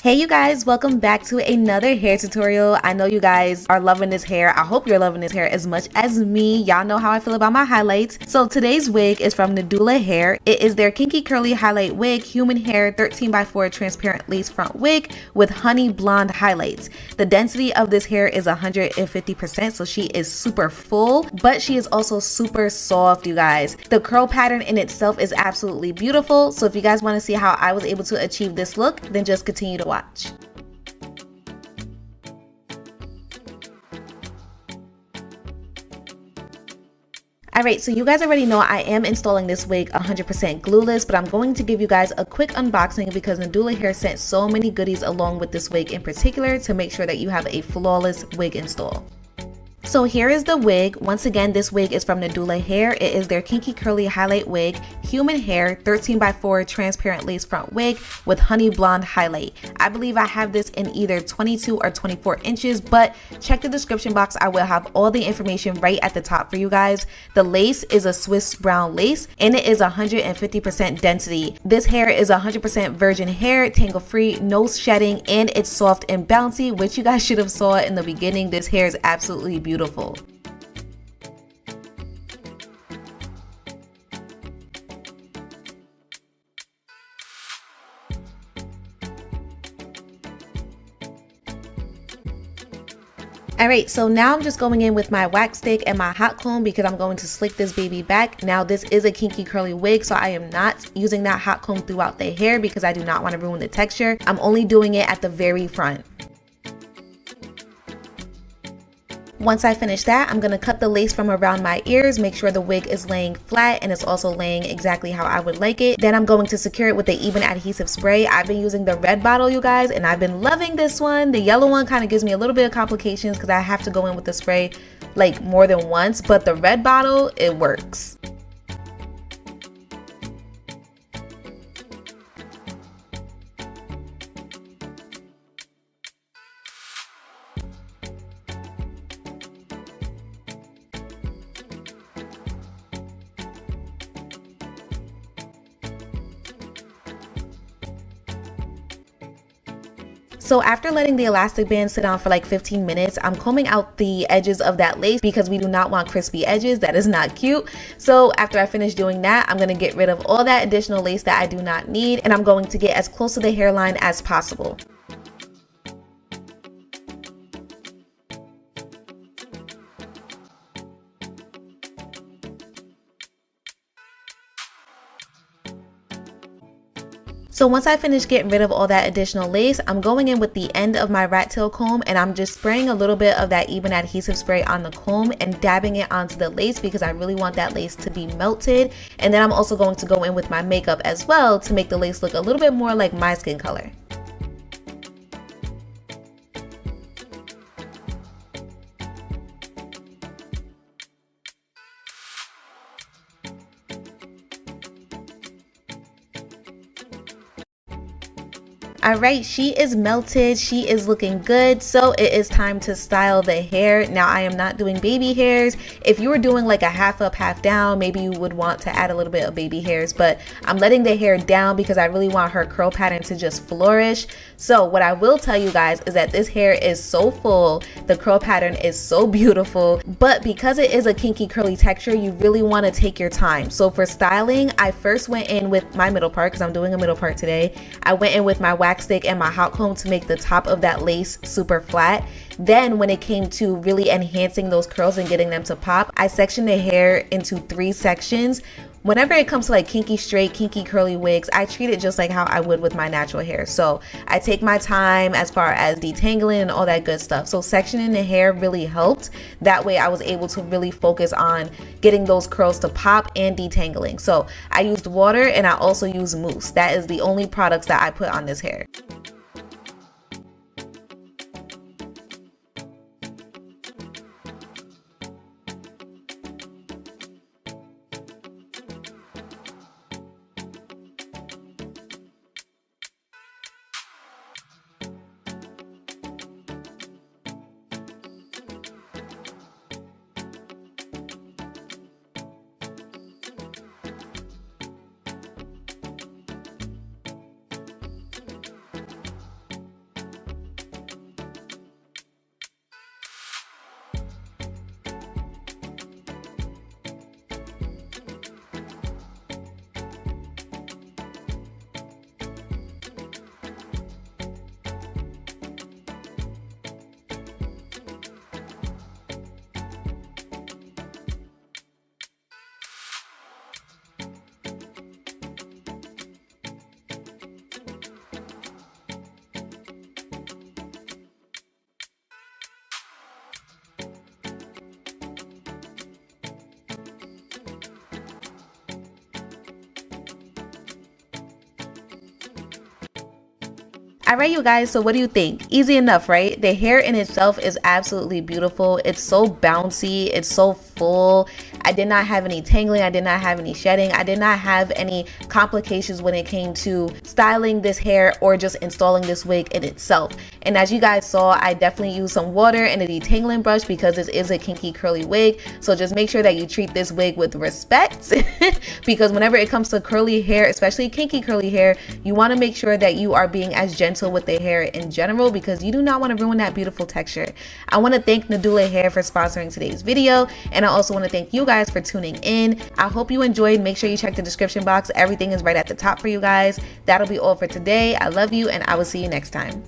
Hey you guys, welcome back to another hair tutorial. I know you guys are loving this hair. I hope you're loving this hair as much as me. Y'all know how I feel about my highlights. So today's wig is from Nadula Hair. It is their Kinky Curly Highlight Wig, human hair 13x4 transparent lace front wig with honey blonde highlights. The density of this hair is 150%, so she is super full, but she is also super soft, you guys. The curl pattern in itself is absolutely beautiful. So if you guys want to see how I was able to achieve this look, then just continue to watch. Alright, so you guys already know I am installing this wig 100% glueless, but I'm going to give you guys a quick unboxing because Nadula Hair sent so many goodies along with this wig in particular to make sure that you have a flawless wig install. So here is the wig. Once again, this wig is from Nadula Hair. It is their Kinky Curly Highlight Wig, human hair, 13x4 transparent lace front wig with honey blonde highlight. I believe I have this in either 22 or 24 inches, but check the description box. I will have all the information right at the top for you guys. The lace is a Swiss brown lace and it is 150% density. This hair is 100% virgin hair, tangle free, no shedding, and it's soft and bouncy, which you guys should have saw in the beginning. This hair is absolutely beautiful. Alright, so now I'm just going in with my wax stick and my hot comb because I'm going to slick this baby back. Now this is a kinky curly wig, so I am not using that hot comb throughout the hair because I do not want to ruin the texture. I'm only doing it at the very front. Once I finish that, I'm going to cut the lace from around my ears, make sure the wig is laying flat and it's also laying exactly how I would like it. Then I'm going to secure it with the even adhesive spray. I've been using the red bottle, you guys, and I've been loving this one. The yellow one kind of gives me a little bit of complications because I have to go in with the spray like more than once, but the red bottle, it works. So after letting the elastic band sit on for like 15 minutes, I'm combing out the edges of that lace because we do not want crispy edges. That is not cute. So after I finish doing that, I'm going to get rid of all that additional lace that I do not need, and I'm going to get as close to the hairline as possible. So once I finish getting rid of all that additional lace, I'm going in with the end of my rat tail comb and I'm just spraying a little bit of that even adhesive spray on the comb and dabbing it onto the lace because I really want that lace to be melted. And then I'm also going to go in with my makeup as well to make the lace look a little bit more like my skin color. Alright, she is melted, she is looking good, so it is time to style the hair. Now I am not doing baby hairs. If you were doing like a half up, half down, maybe you would want to add a little bit of baby hairs, but I'm letting the hair down because I really want her curl pattern to just flourish. So what I will tell you guys is that this hair is so full, the curl pattern is so beautiful, but because it is a kinky curly texture, you really want to take your time. So for styling, I first went in with my middle part because I'm doing a middle part today. I went in with my wax stick and my hot comb to make the top of that lace super flat. Then when it came to really enhancing those curls and getting them to pop, I sectioned the hair into 3 sections. Whenever it comes to like kinky straight, kinky curly wigs, I treat it just like how I would with my natural hair. So I take my time as far as detangling and all that good stuff. So sectioning the hair really helped. That way I was able to really focus on getting those curls to pop and detangling. So I used water and I also used mousse. That is the only products that I put on this hair. All right, you guys, so what do you think? Easy enough, right? The hair in itself is absolutely beautiful. It's so bouncy, it's so full. I did not have any tangling, I did not have any shedding, I did not have any complications when it came to styling this hair or just installing this wig in itself. And as you guys saw, I definitely used some water and a detangling brush because this is a kinky curly wig. So just make sure that you treat this wig with respect because whenever it comes to curly hair, especially kinky curly hair, you want to make sure that you are being as gentle with the hair in general because you do not want to ruin that beautiful texture. I want to thank Nadula Hair for sponsoring today's video, and I also want to thank you guys for tuning in. I hope you enjoyed. Make sure you check the description box. Everything is right at the top for you guys. That'll be all for today. I love you, and I will see you next time.